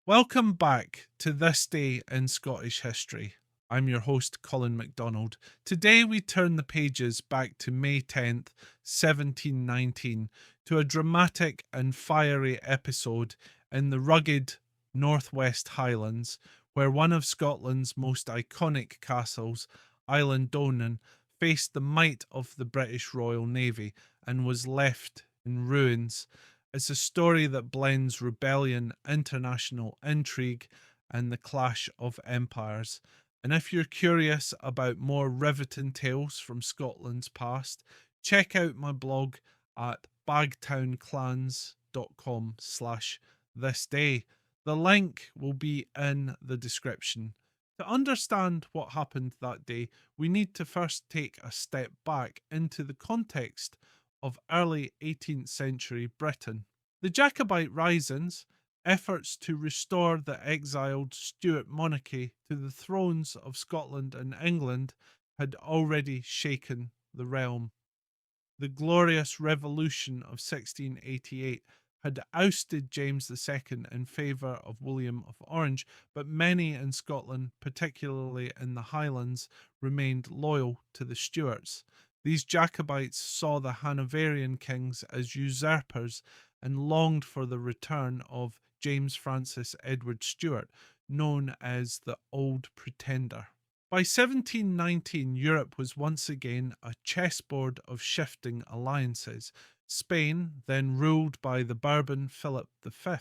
Welcome back to This Day in Scottish History. I'm your host, Colin MacDonald. Today we turn the pages back to May 10th, 1719, to a dramatic and fiery episode in the rugged northwest Highlands, where one of Scotland's most iconic castles, Eilean Donan, faced the might of the British Royal Navy and was left in ruins. It's a story that blends rebellion, international intrigue, and the clash of empires. And if you're curious about more riveting tales from Scotland's past, check out my blog at bagtownclans.com/thisday. The link will be in the description. To understand what happened that day, we need to first take a step back into the context of early 18th century Britain. The Jacobite risings, efforts to restore the exiled Stuart monarchy to the thrones of Scotland and England, had already shaken the realm. The Glorious Revolution of 1688 had ousted James II in favour of William of Orange, but many in Scotland, particularly in the Highlands, remained loyal to the Stuarts. These Jacobites saw the Hanoverian kings as usurpers and longed for the return of James Francis Edward Stuart, known as the Old Pretender. By 1719, Europe was once again a chessboard of shifting alliances. Spain, then ruled by the Bourbon Philip V,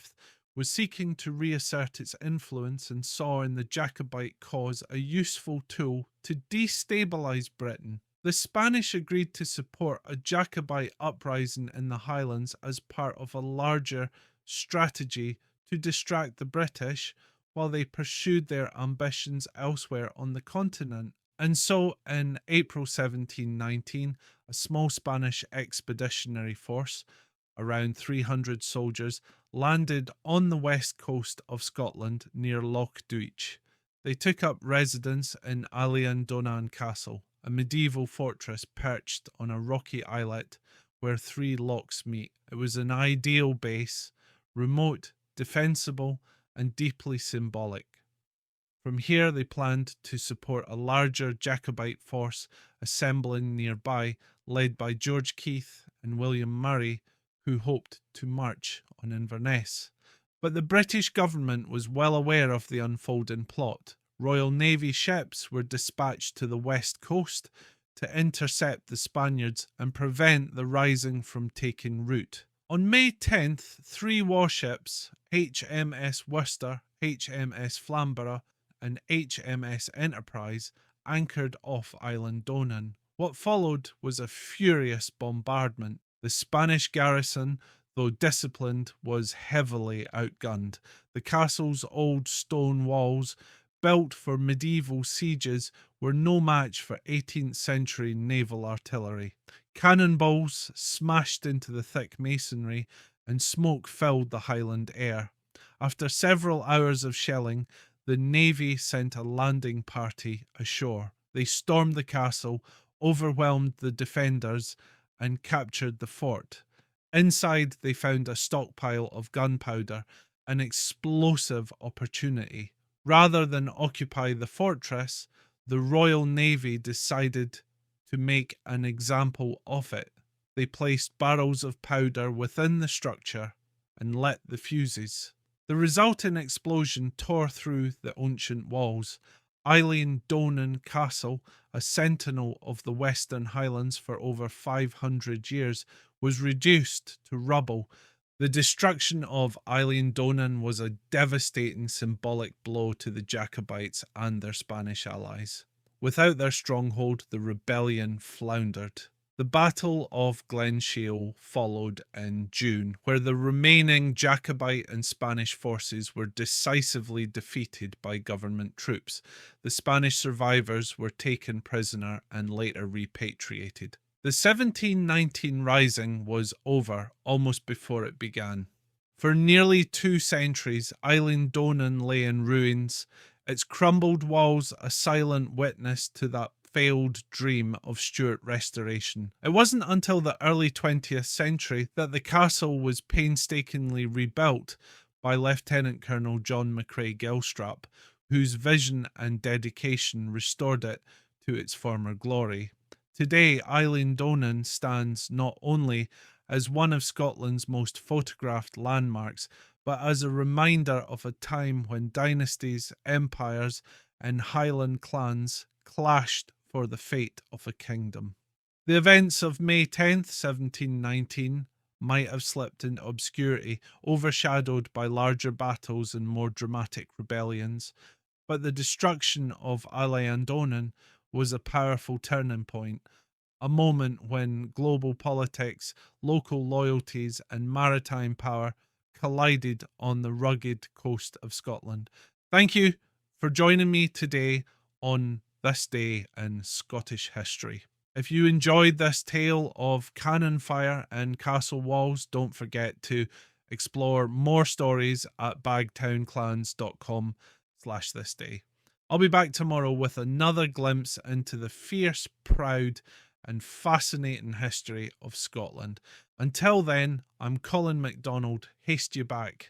was seeking to reassert its influence and saw in the Jacobite cause a useful tool to destabilise Britain. The Spanish agreed to support a Jacobite uprising in the Highlands as part of a larger strategy to distract the British while they pursued their ambitions elsewhere on the continent. And so, in April 1719, a small Spanish expeditionary force, around 300 soldiers, landed on the west coast of Scotland near Loch Duich. They took up residence in Eilean Donan Castle, a medieval fortress perched on a rocky islet where three lochs meet. It was an ideal base, remote, defensible, and deeply symbolic. From here, they planned to support a larger Jacobite force assembling nearby, led by George Keith and William Murray, who hoped to march on Inverness. But the British government was well aware of the unfolding plot. Royal Navy ships were dispatched to the west coast to intercept the Spaniards and prevent the rising from taking root. On May 10th, three warships, HMS Worcester, HMS Flamborough, and HMS Enterprise, anchored off Eilean Donan. What followed was a furious bombardment. The Spanish garrison, though disciplined, was heavily outgunned. The castle's old stone walls, built for medieval sieges, were no match for 18th century naval artillery. Cannonballs smashed into the thick masonry, and smoke filled the Highland air. After several hours of shelling, the navy sent a landing party ashore. They stormed the castle, overwhelmed the defenders, and captured the fort. Inside, they found a stockpile of gunpowder, an explosive opportunity. Rather than occupy the fortress, the Royal Navy decided to make an example of it. They placed barrels of powder within the structure and lit the fuses. The resulting explosion tore through the ancient walls. Eilean Donan Castle, a sentinel of the Western Highlands for over 500 years, was reduced to rubble. The destruction of Eilean Donan was a devastating symbolic blow to the Jacobites and their Spanish allies. Without their stronghold, the rebellion floundered. The Battle of Glenshiel followed in June, where the remaining Jacobite and Spanish forces were decisively defeated by government troops. The Spanish survivors were taken prisoner and later repatriated. The 1719 Rising was over almost before it began. For nearly 2 centuries, Eilean Donan lay in ruins, its crumbled walls a silent witness to that failed dream of Stuart restoration. It wasn't until the early 20th century that the castle was painstakingly rebuilt by Lieutenant Colonel John McCrae Gilstrap, whose vision and dedication restored it to its former glory. Today, Eilean Donan stands not only as one of Scotland's most photographed landmarks, but as a reminder of a time when dynasties, empires, and Highland clans clashed for the fate of a kingdom. The events of May 10th, 1719 might have slipped into obscurity, overshadowed by larger battles and more dramatic rebellions, but the destruction of Eilean Donan was a powerful turning point, a moment when global politics, local loyalties, and maritime power collided on the rugged coast of Scotland. Thank you for joining me today on this day in Scottish history. If you enjoyed this tale of cannon fire and castle walls, don't forget to explore more stories at bagtownclans.com/thisday. I'll be back tomorrow with another glimpse into the fierce, proud, and fascinating history of Scotland. Until then, I'm Colin MacDonald. Haste you back.